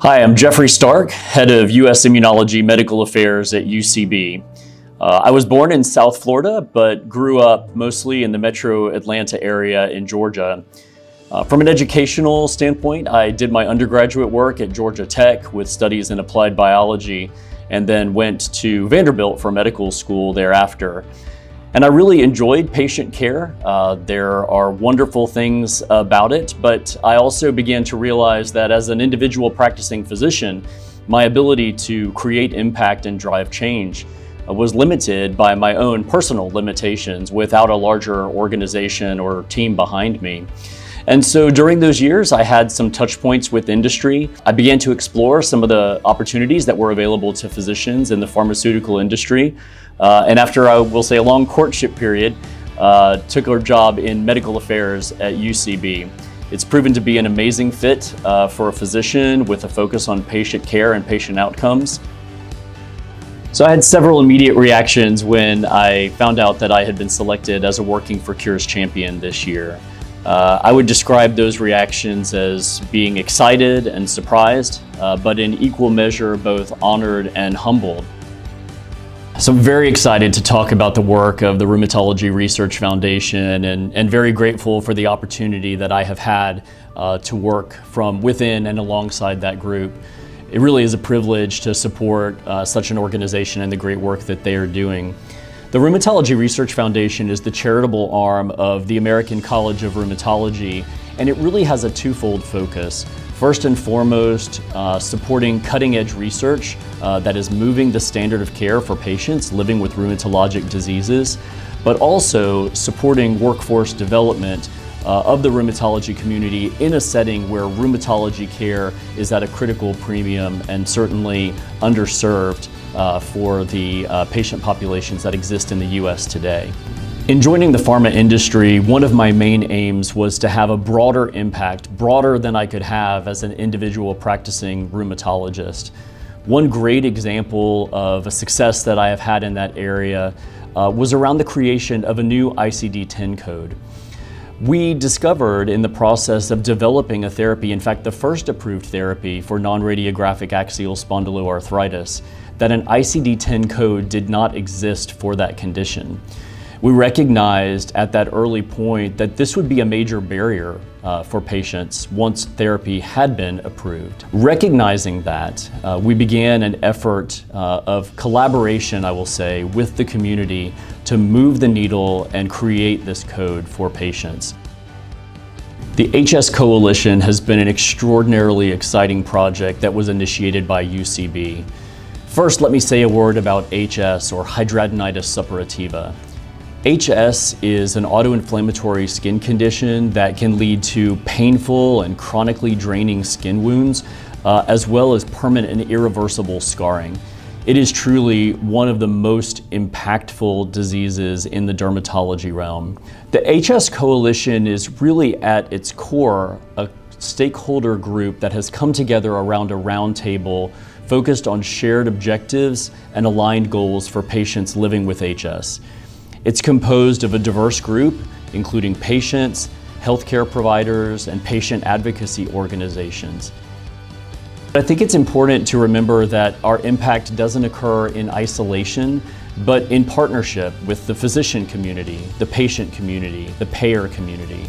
Hi, I'm Jeffrey Stark, head of U.S. Immunology Medical Affairs at UCB. I was born in South Florida, but grew up mostly in the metro Atlanta area in Georgia. From an educational standpoint, I did my undergraduate work at Georgia Tech with studies in applied biology, and then went to Vanderbilt for medical school thereafter. And I really enjoyed patient care. There are wonderful things about it, but I also began to realize that as an individual practicing physician, my ability to create impact and drive change was limited by my own personal limitations without a larger organization or team behind me. And so during those years, I had some touch points with industry. I began to explore some of the opportunities that were available to physicians in the pharmaceutical industry. And after, I will say, a long courtship period, took a job in medical affairs at UCB. It's proven to be an amazing fit for a physician with a focus on patient care and patient outcomes. So I had several immediate reactions when I found out that I had been selected as a Working for Cures champion this year. I would describe those reactions as being excited and surprised, but in equal measure both honored and humbled. So I'm very excited to talk about the work of the Rheumatology Research Foundation and very grateful for the opportunity that I have had to work from within and alongside that group. It really is a privilege to support such an organization and the great work that they are doing. The Rheumatology Research Foundation is the charitable arm of the American College of Rheumatology, and it really has a twofold focus. First and foremost, supporting cutting-edge research that is moving the standard of care for patients living with rheumatologic diseases, but also supporting workforce development of the rheumatology community in a setting where rheumatology care is at a critical premium and certainly underserved for the patient populations that exist in the U.S. today. In joining the pharma industry, one of my main aims was to have a broader impact, broader than I could have as an individual practicing rheumatologist. One great example of a success that I have had in that area was around the creation of a new ICD-10 code. We discovered in the process of developing a therapy, in fact the first approved therapy for non-radiographic axial spondyloarthritis, that an ICD-10 code did not exist for that condition. We recognized at that early point that this would be a major barrier for patients once therapy had been approved. Recognizing that, we began an effort of collaboration, I will say, with the community to move the needle and create this code for patients. The HS Coalition has been an extraordinarily exciting project that was initiated by UCB. First, let me say a word about HS, or hidradenitis suppurativa. HS is an autoinflammatory skin condition that can lead to painful and chronically draining skin wounds, as well as permanent and irreversible scarring. It is truly one of the most impactful diseases in the dermatology realm. The HS Coalition is really at its core a stakeholder group that has come together around a roundtable focused on shared objectives and aligned goals for patients living with HS. It's composed of a diverse group, including patients, healthcare providers, and patient advocacy organizations. I think it's important to remember that our impact doesn't occur in isolation, but in partnership with the physician community, the patient community, the payer community.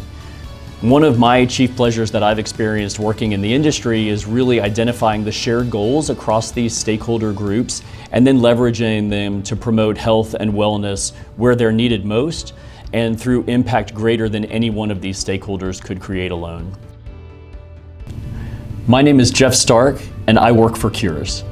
One of my chief pleasures that I've experienced working in the industry is really identifying the shared goals across these stakeholder groups and then leveraging them to promote health and wellness where they're needed most and through impact greater than any one of these stakeholders could create alone. My name is Jeff Stark, and I work for Cures.